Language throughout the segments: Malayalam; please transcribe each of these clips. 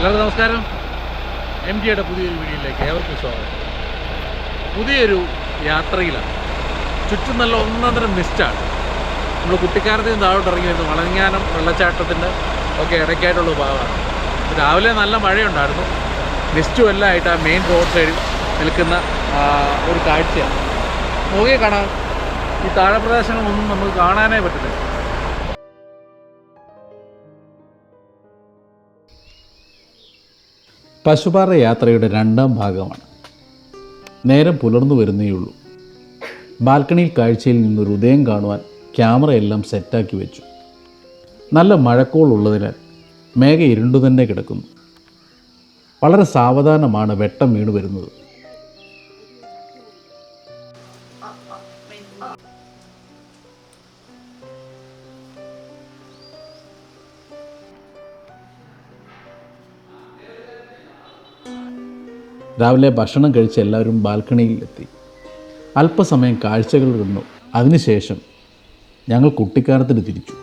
എല്ലാവർക്കും നമസ്കാരം. എം ജിയുടെ പുതിയൊരു വീഡിയോയിലേക്ക് ഏവർക്കും സ്വാഗതം. പുതിയൊരു യാത്രയിലാണ്. ചുറ്റും നല്ല ഒന്നൊന്നരം മിസ്റ്റാണ്. നമ്മൾ കുട്ടിക്കാലത്ത് നിന്ന് താഴോട്ട് ഇറങ്ങി വരുന്നു. വളഞ്ഞാനം വെള്ളച്ചാട്ടത്തിൻ്റെ ഒക്കെ ഇടയ്ക്കായിട്ടുള്ള ഭാഗമാണ്. രാവിലെ നല്ല മഴയുണ്ടായിരുന്നു. മിസ്റ്റും എല്ലാം ആയിട്ട് ആ മെയിൻ റോഡ് സൈഡിൽ നിൽക്കുന്ന ഒരു കാഴ്ചയാണ്. നോക്കിയേ കാണാം, ഈ താഴെപ്രദേശങ്ങളൊന്നും നമുക്ക് കാണാനേ പറ്റുന്നില്ല. പശുപാറ യാത്രയുടെ രണ്ടാം ഭാഗമാണ്. നേരം പുലർന്നു വരുന്നേയുള്ളൂ. ബാൽക്കണിയിൽ കാഴ്ചയിൽ നിന്നൊരു ഉദയം കാണുവാൻ ക്യാമറയെല്ലാം സെറ്റാക്കി വെച്ചു. നല്ല മഴക്കോളുള്ളതിനാൽ മേഘ ഇരുണ്ടു തന്നെ കിടക്കുന്നു. വളരെ സാവധാനമാണ് വെട്ടം വീണു വരുന്നത്. രാവിലെ ഭക്ഷണം കഴിച്ച് എല്ലാവരും ബാൽക്കണിയിലെത്തി. അല്പസമയം കാഴ്ചകൾ കണ്ടു. അതിനുശേഷം ഞങ്ങൾ കുട്ടിക്കാലത്തിന് തിരിച്ചു.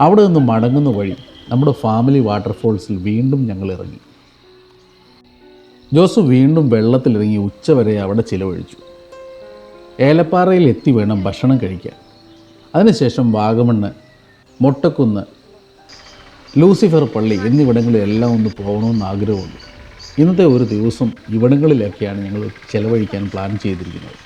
അവിടെ നിന്ന് മടങ്ങുന്ന വഴി നമ്മുടെ ഫാമിലി വാട്ടർഫോൾസിൽ വീണ്ടും ഞങ്ങൾ ഇറങ്ങി. ജോസു വീണ്ടും വെള്ളത്തിലിറങ്ങി ഉച്ചവരെ അവിടെ ചിലവഴിച്ചു. ഏലപ്പാറയിൽ എത്തി വേണം ഭക്ഷണം കഴിക്കാൻ. അതിനുശേഷം വാഗമണ്ണ്, മൊട്ടക്കുന്ന്, ലൂസിഫർ പള്ളി എന്നിവിടങ്ങളിലെല്ലാം ഒന്ന് പോകണമെന്ന് ആഗ്രഹമുണ്ട്. ഇന്നത്തെ ഒരു ദിവസം ഇവിടങ്ങളിലൊക്കെയാണ് ഞങ്ങൾ ചിലവഴിക്കാൻ പ്ലാൻ ചെയ്തിരിക്കുന്നത്.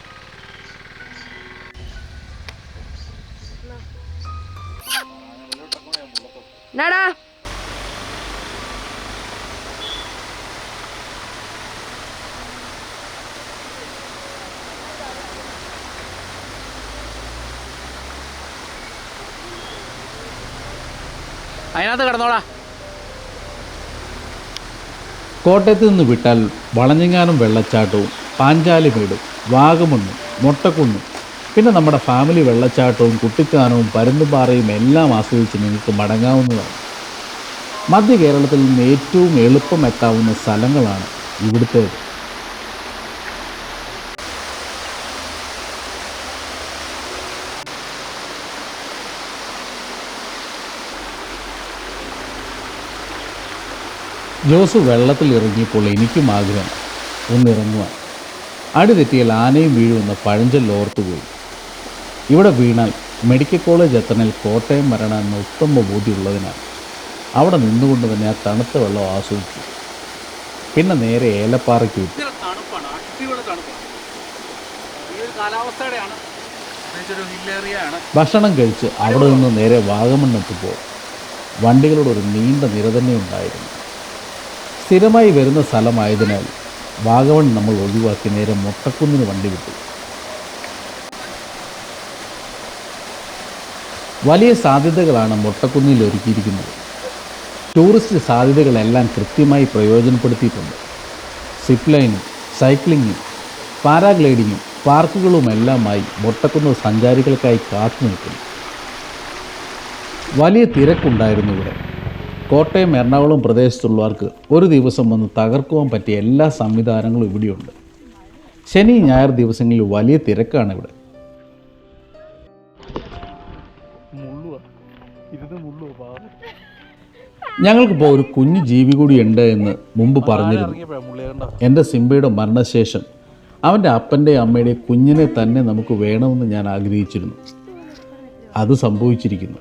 അതിനകത്ത് കിടന്നോളാ. കോട്ടയത്ത് നിന്ന് വിട്ടാൽ വളഞ്ഞങ്ങാനം വെള്ളച്ചാട്ടവും പാഞ്ചാലിമേടും വാഗമണ്ണും മൊട്ടക്കുന്നും പിന്നെ നമ്മുടെ ഫാമിലി വെള്ളച്ചാട്ടവും കുട്ടിക്കാനവും പരുന്തുംപാറയും എല്ലാം ആസ്വദിച്ച് നിങ്ങൾക്ക് മടങ്ങാവുന്നതാണ്. മധ്യ കേരളത്തിൽ നിന്ന് ഏറ്റവും എളുപ്പം എത്താവുന്ന സ്ഥലങ്ങളാണ് ഇവിടുത്തേത്. ജോസ് വെള്ളത്തിൽ ഇറങ്ങിയപ്പോൾ എനിക്കും ആഗ്രഹം ഒന്നിറങ്ങുവാൻ. അടി തെറ്റിയാൽ ആനയും വീഴുമെന്ന പഴഞ്ചൊല്ല് ഓർത്തുപോയി. ഇവിടെ വീണാൽ മെഡിക്കൽ കോളേജ് എത്തണേൽ കോട്ടയം വരണം എന്ന ഉത്തമ ബോധ്യമുള്ളതിനാൽ അവിടെ നിന്നുകൊണ്ട് തന്നെ ആ തണുത്ത വെള്ളം ആസ്വദിച്ചു. പിന്നെ നേരെ ഏലപ്പാറയ്ക്ക് വിട്ടു. ഭക്ഷണം കഴിച്ച് അവിടെ നിന്ന് നേരെ വാഗമണ്ണെത്തുമ്പോൾ വണ്ടികളുടെ ഒരു നീണ്ട നിര തന്നെ ഉണ്ടായിരുന്നു. സ്ഥിരമായി വരുന്ന സ്ഥലമായതിനാൽ വാഗമൺ നമ്മൾ ഒഴിവാക്കി നേരെ മൊട്ടക്കുന്നിന് വണ്ടി വിട്ടു. വലിയ സാധ്യതകളാണ് മൊട്ടക്കുന്നിൽ ഒരുക്കിയിരിക്കുന്നത്. ടൂറിസ്റ്റ് സാധ്യതകളെല്ലാം കൃത്യമായി പ്രയോജനപ്പെടുത്തിയിട്ടുണ്ട്. സിപ്പ് ലൈനും സൈക്ലിങ്ങും പാരാഗ്ലൈഡിങ്ങും പാർക്കുകളുമെല്ലാമായി മൊട്ടക്കുന്ന് സഞ്ചാരികൾക്കായി കാത്തു നിൽക്കുന്നു. വലിയ തിരക്കുണ്ടായിരുന്നു ഇവിടെ. കോട്ടയം എറണാകുളം പ്രദേശത്തുള്ളവർക്ക് ഒരു ദിവസം വന്ന് തകർക്കുവാൻ പറ്റിയ എല്ലാ സംവിധാനങ്ങളും ഇവിടെയുണ്ട്. ശനി ഞായർ ദിവസങ്ങളിൽ വലിയ തിരക്കാണ് ഇവിടെ. ഞങ്ങൾക്കിപ്പോൾ ഒരു കുഞ്ഞു ജീവി കൂടി ഉണ്ട് എന്ന് മുമ്പ് പറഞ്ഞിരുന്നു. എൻ്റെ സിംബയുടെ മരണശേഷം അവൻ്റെ അപ്പൻ്റെയും അമ്മയുടെയും കുഞ്ഞിനെ തന്നെ നമുക്ക് വേണമെന്ന് ഞാൻ ആഗ്രഹിച്ചിരുന്നു. അത് സംഭവിച്ചിരിക്കുന്നു.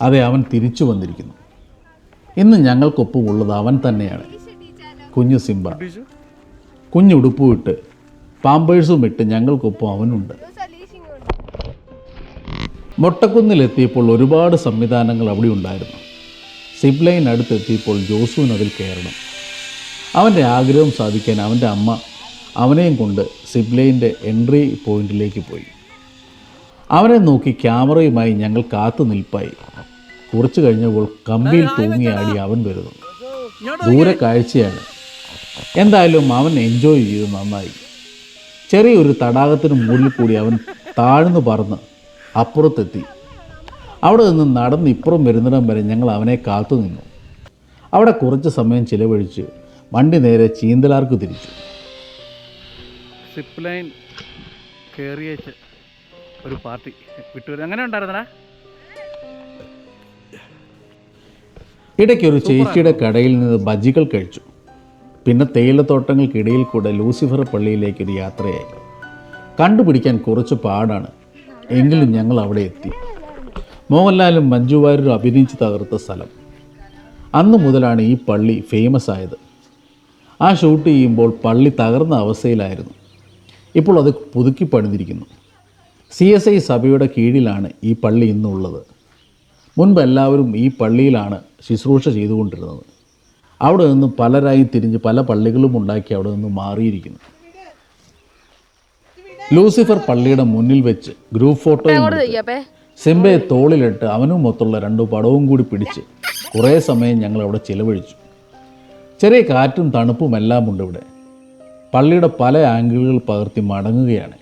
അതെ, അവൻ തിരിച്ചു വന്നിരിക്കുന്നു. ഇന്ന് ഞങ്ങൾക്കൊപ്പം ഉള്ളത് അവൻ തന്നെയാണ്, കുഞ്ഞു സിംബ. കുഞ്ഞുടുപ്പും ഇട്ട് പാമ്പേഴ്സും ഇട്ട് ഞങ്ങൾക്കൊപ്പം അവനുണ്ട്. മൊട്ടക്കുന്നിലെത്തിയപ്പോൾ ഒരുപാട് സംവിധാനങ്ങൾ അവിടെ ഉണ്ടായിരുന്നു. സിപ്പ് ലൈൻ അടുത്തെത്തിയപ്പോൾ ജോസുവിന് അതിൽ കയറണം. അവൻ്റെ ആഗ്രഹം സാധിക്കാൻ അവൻ്റെ അമ്മ അവനെയും കൊണ്ട് സിപ്പ് ലൈൻ്റെ എൻട്രി പോയിന്റിലേക്ക് പോയി. അവനെ നോക്കി ക്യാമറയുമായി ഞങ്ങൾ കാത്തു നിൽപ്പായി. കുറച്ച് കഴിഞ്ഞപ്പോൾ കമ്പിയിൽ തൂങ്ങിയാടി അവൻ വരുന്നു. ദൂരെ കാഴ്ചയാണ്. എന്തായാലും അവൻ എൻജോയ് ചെയ്തു നന്നായി. ചെറിയൊരു തടാകത്തിന് മുകളിൽ കൂടി അവൻ താഴ്ന്നു പറന്ന് അപ്പുറത്തെത്തി. അവിടെ നിന്ന് നടന്ന് ഇപ്പുറം വരുന്നിടം വരെ ഞങ്ങൾ അവനെ കാത്തു നിന്നു. അവിടെ കുറച്ച് സമയം ചിലവഴിച്ച് വണ്ടി നേരെ ചീന്തലാർക്ക് തിരിച്ചു. സിപ്പ് ലൈൻ കയറിയേച്ച് ഒരു പാർട്ടി വിട്ടുവരും. എങ്ങനെ ഉണ്ടായിരുന്നടാ? ഇടയ്ക്കൊരു ചേച്ചിയുടെ കടയിൽ നിന്ന് ബജികൾ കഴിച്ചു. പിന്നെ തേയിലത്തോട്ടങ്ങൾക്കിടയിൽ കൂടെ ലൂസിഫർ പള്ളിയിലേക്കൊരു യാത്രയായി. കണ്ടുപിടിക്കാൻ കുറച്ച് പാടാണ്, എങ്കിലും ഞങ്ങൾ അവിടെ എത്തി. മോഹൻലാലും മഞ്ജു വാര്യരും അഭിനയിച്ച് തകർത്ത സ്ഥലം. അന്നു മുതലാണ് ഈ പള്ളി ഫേമസ് ആയത്. ആ ഷൂട്ട് ചെയ്യുമ്പോൾ പള്ളി തകർന്ന അവസ്ഥയിലായിരുന്നു. ഇപ്പോൾ അത് പുതുക്കി പണിതിരിക്കുന്നു. CSI സഭയുടെ കീഴിലാണ് ഈ പള്ളി ഇന്നുള്ളത്. മുൻപ് എല്ലാവരും ഈ പള്ളിയിലാണ് ശുശ്രൂഷ ചെയ്തുകൊണ്ടിരുന്നത്. അവിടെ നിന്ന് പലരായി തിരിഞ്ഞ് പല പള്ളികളും ഉണ്ടാക്കി അവിടെ നിന്ന് മാറിയിരിക്കുന്നു. ലൂസിഫർ പള്ളിയുടെ മുന്നിൽ വെച്ച് ഗ്രൂപ്പ് ഫോട്ടോയും സിംബയെ തോളിലിട്ട് അവനുമൊത്തുള്ള 2 പടവും കൂടി പിടിച്ച് കുറേ സമയം ഞങ്ങൾ അവിടെ ചിലവഴിച്ചു. ചെറിയ കാറ്റും തണുപ്പും എല്ലാം ഉണ്ട് ഇവിടെ. പള്ളിയുടെ പല ആംഗിളുകൾ പകർത്തി മടങ്ങുകയാണ്.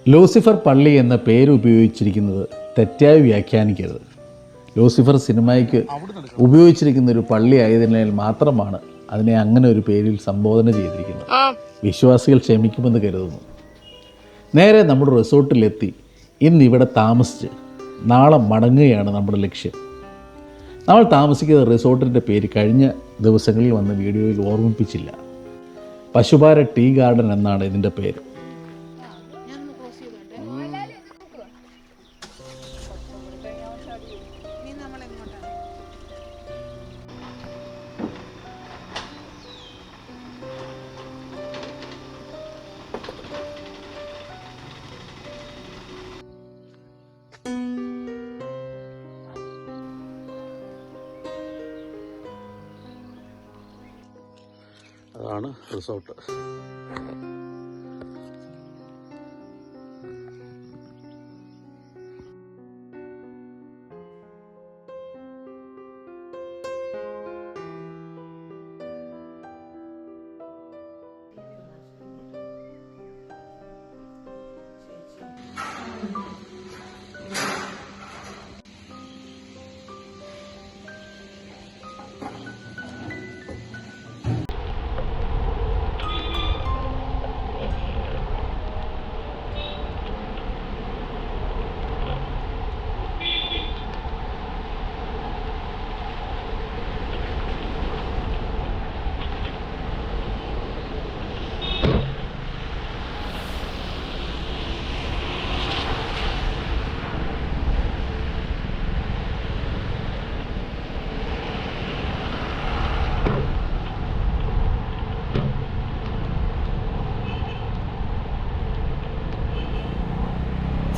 ലൂസിഫർ പള്ളി എന്ന പേര് ഉപയോഗിച്ചിരിക്കുന്നത് തെറ്റായി വ്യാഖ്യാനിക്കരുത്. ലൂസിഫർ സിനിമയ്ക്ക് ഉപയോഗിച്ചിരിക്കുന്ന ഒരു പള്ളി ആയതിനാൽ മാത്രമാണ് അതിനെ അങ്ങനെ ഒരു പേരിൽ സംബോധന ചെയ്തിരിക്കുന്നത്. വിശ്വാസികൾ ക്ഷമിക്കുമെന്ന് കരുതുന്നു. നേരെ നമ്മുടെ റിസോർട്ടിലെത്തി ഇന്നിവിടെ താമസിച്ച് നാളെ മടങ്ങുകയാണ് നമ്മുടെ ലക്ഷ്യം. നമ്മൾ താമസിക്കുന്ന റിസോർട്ടിൻ്റെ പേര് കഴിഞ്ഞ ദിവസങ്ങളിൽ വന്ന വീഡിയോയിൽ ഓർമ്മിപ്പിച്ചില്ല. പശുപാര ടീ ഗാർഡൻ എന്നാണ് ഇതിൻ്റെ പേര്. അതാണ് റിസോർട്ട്.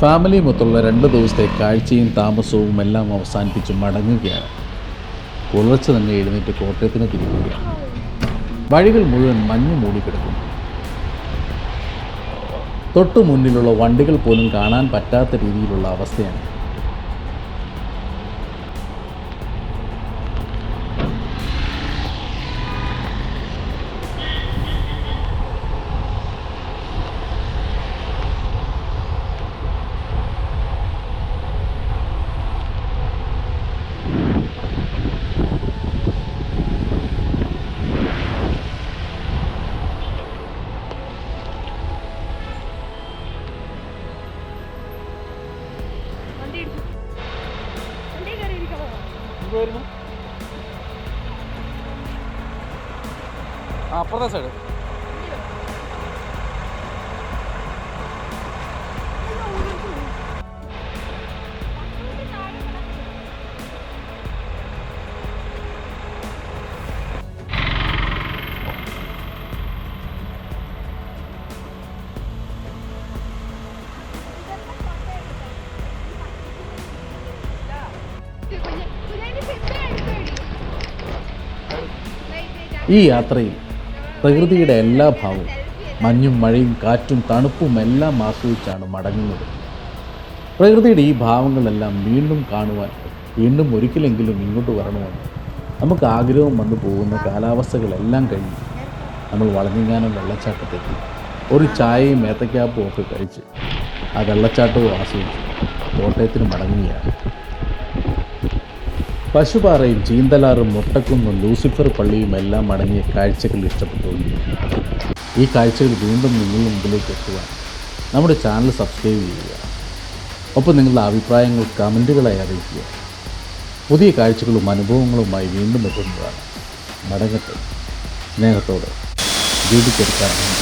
ഫാമിലി മൊത്തമുള്ള 2 ദിവസത്തെ കാഴ്ചയും താമസവും എല്ലാം അവസാനിപ്പിച്ച് മടങ്ങുകയാണ്. പുലർച്ചെ തന്നെ എഴുന്നേറ്റ് കോട്ടയത്തിന് തിരിക്കുകയാണ്. വഴികൾ മുഴുവൻ മഞ്ഞ് മൂടിക്കിടക്കുന്നു. തൊട്ടു മുന്നിലുള്ള വണ്ടികൾ പോലും കാണാൻ പറ്റാത്ത രീതിയിലുള്ള അവസ്ഥയാണ്. അപ്പുറത്തെ സൈഡ് ഈ യാത്രയിൽ പ്രകൃതിയുടെ എല്ലാ ഭാവവും മഞ്ഞും മഴയും കാറ്റും തണുപ്പും എല്ലാം ആസ്വദിച്ചാണ് മടങ്ങുന്നത്. പ്രകൃതിയുടെ ഈ ഭാവങ്ങളെല്ലാം വീണ്ടും കാണുവാൻ വീണ്ടും ഒരിക്കലെങ്കിലും ഇങ്ങോട്ട് വരണമെന്ന് നമുക്ക് ആഗ്രഹം വന്നു പോകുന്ന കാലാവസ്ഥകളെല്ലാം കഴിഞ്ഞ് നമ്മൾ വളഞ്ഞിങ്ങാനം വെള്ളച്ചാട്ടത്തെത്തി ഒരു ചായയും ഏത്തക്കാപ്പും ഒക്കെ കഴിച്ച് ആ വെള്ളച്ചാട്ടവും ആസ്വദിച്ച് കോട്ടയത്തിന് മടങ്ങുകയാണ്. പശുപാറയും ചീന്തലാറും മുട്ടക്കുന്നും ലൂസിഫർ പള്ളിയും എല്ലാം അടങ്ങിയ കാഴ്ചകൾ ഇഷ്ടപ്പെട്ടുകൊണ്ടിരിക്കുന്നു. ഈ കാഴ്ചകൾ വീണ്ടും നിങ്ങളുടെ മുമ്പിലേക്ക് എത്തുവാൻ നമ്മുടെ ചാനൽ സബ്സ്ക്രൈബ് ചെയ്യുക. ഒപ്പം നിങ്ങളുടെ അഭിപ്രായങ്ങൾ കമൻറ്റുകളായി അറിയിക്കുക. പുതിയ കാഴ്ചകളും അനുഭവങ്ങളുമായി വീണ്ടും എത്തുന്നതാണ്. മടങ്ങട്ടെ. സ്നേഹത്തോടെ ജീവിച്ചെടുക്കാൻ